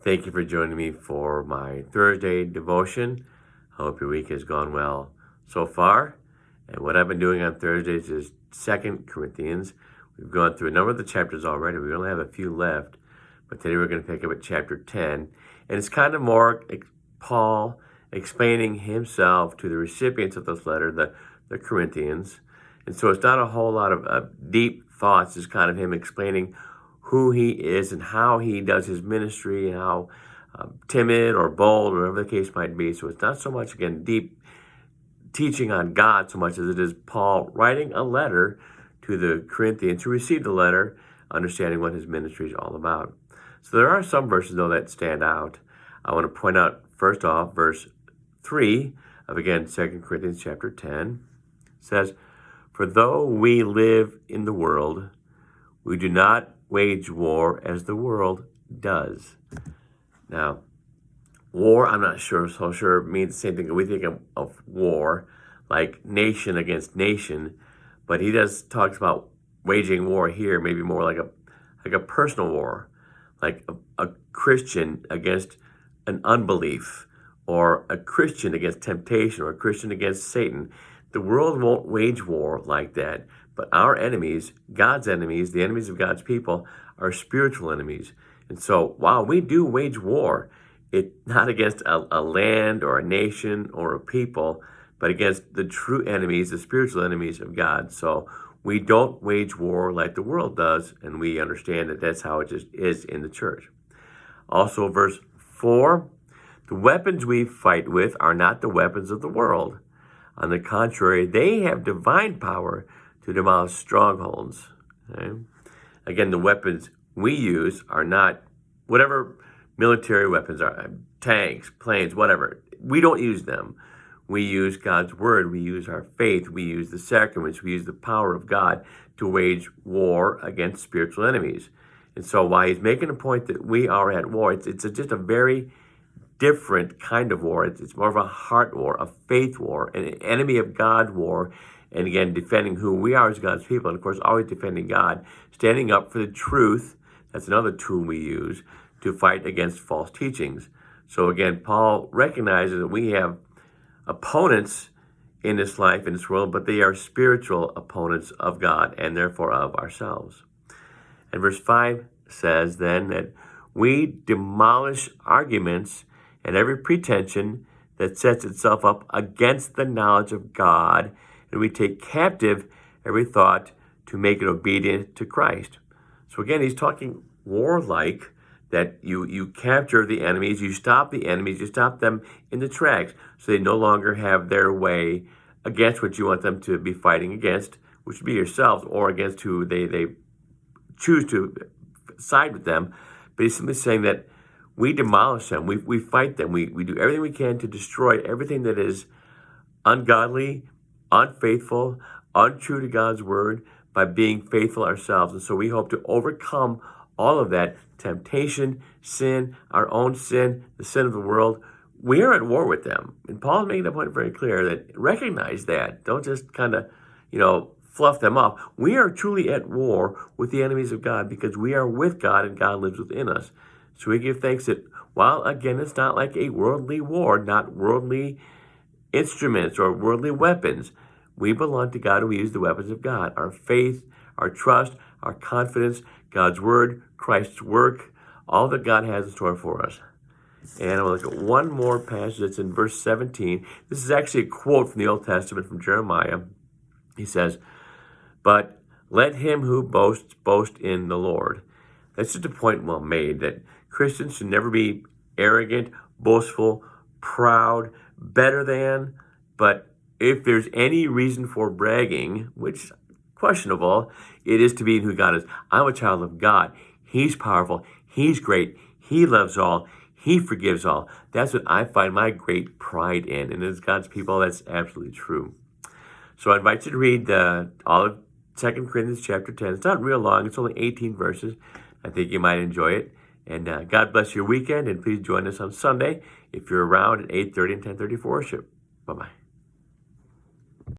Thank you for joining me for my Thursday devotion. I hope your week has gone well so far. And what I've been doing on Thursdays is 2 Corinthians. We've gone through a number of the chapters already. We only have a few left. But today we're going to pick up at chapter 10. And it's kind of more Paul explaining himself to the recipients of this letter, the Corinthians. And so it's not a whole lot of deep thoughts. It's kind of him explaining who he is and how he does his ministry and how timid or bold, or whatever the case might be. So it's not so much, again, deep teaching on God so much as it is Paul writing a letter to the Corinthians who received the letter, understanding what his ministry is all about. So there are some verses, though, that stand out. I want to point out, first off, verse 3 of, again, 2 Corinthians chapter 10 says, "For though we live in the world, we do not wage war as the world does." Now, war, I'm not so sure means the same thing. We think of war like nation against nation, but he talks about waging war here, maybe more like a personal war, like a Christian against an unbelief, or a Christian against temptation, or a Christian against Satan. The world won't wage war like that. But our enemies, God's enemies, the enemies of God's people, are spiritual enemies. And so while we do wage war, it's not against a land or a nation or a people, but against the true enemies, the spiritual enemies of God. So we don't wage war like the world does, and we understand that that's how it just is in the church. Also, verse 4, "The weapons we fight with are not the weapons of the world. On the contrary, they have divine power to demolish strongholds." Okay? Again, the weapons we use are not whatever military weapons are, tanks, planes, whatever. We don't use them. We use God's word. We use our faith. We use the sacraments. We use the power of God to wage war against spiritual enemies. And so while he's making a point that we are at war, it's just a very different kind of war. It's more of a heart war, a faith war, an enemy of God war. And again, defending who we are as God's people, and of course, always defending God, standing up for the truth. That's another tool we use to fight against false teachings. So again, Paul recognizes that we have opponents in this life, in this world, but they are spiritual opponents of God and therefore of ourselves. And verse 5 says then that we demolish arguments and every pretension that sets itself up against the knowledge of God, and we take captive every thought to make it obedient to Christ. So again, he's talking warlike, that you capture the enemies, you stop the enemies, you stop them in the tracks, so they no longer have their way against what you want them to be fighting against, which would be yourselves, or against who they choose to side with them. But he's simply saying that we demolish them, we fight them, we do everything we can to destroy everything that is ungodly, unfaithful, untrue to God's word, by being faithful ourselves. And so we hope to overcome all of that temptation, sin, our own sin, the sin of the world. We are at war with them. And Paul's making that point very clear, that recognize that. Don't just kind of, fluff them up. We are truly at war with the enemies of God because we are with God and God lives within us. So we give thanks that while, again, it's not like a worldly war, not worldly instruments or worldly weapons, we belong to God and we use the weapons of God. Our faith, our trust, our confidence, God's word, Christ's work, all that God has in store for us. And I'm going to look at one more passage that's in verse 17. This is actually a quote from the Old Testament from Jeremiah. He says, "But let him who boasts boast in the Lord." That's just a point well made, that Christians should never be arrogant, boastful, proud, better than. But if there's any reason for bragging, which is questionable, it is to be in who God is. I'm a child of God. He's powerful. He's great. He loves all. He forgives all. That's what I find my great pride in. And as God's people, that's absolutely true. So I invite you to read all of 2 Corinthians chapter 10. It's not real long. It's only 18 verses. I think you might enjoy it. And God bless your weekend. And please join us on Sunday if you're around at 8:30 and 10:30 for worship. Bye-bye.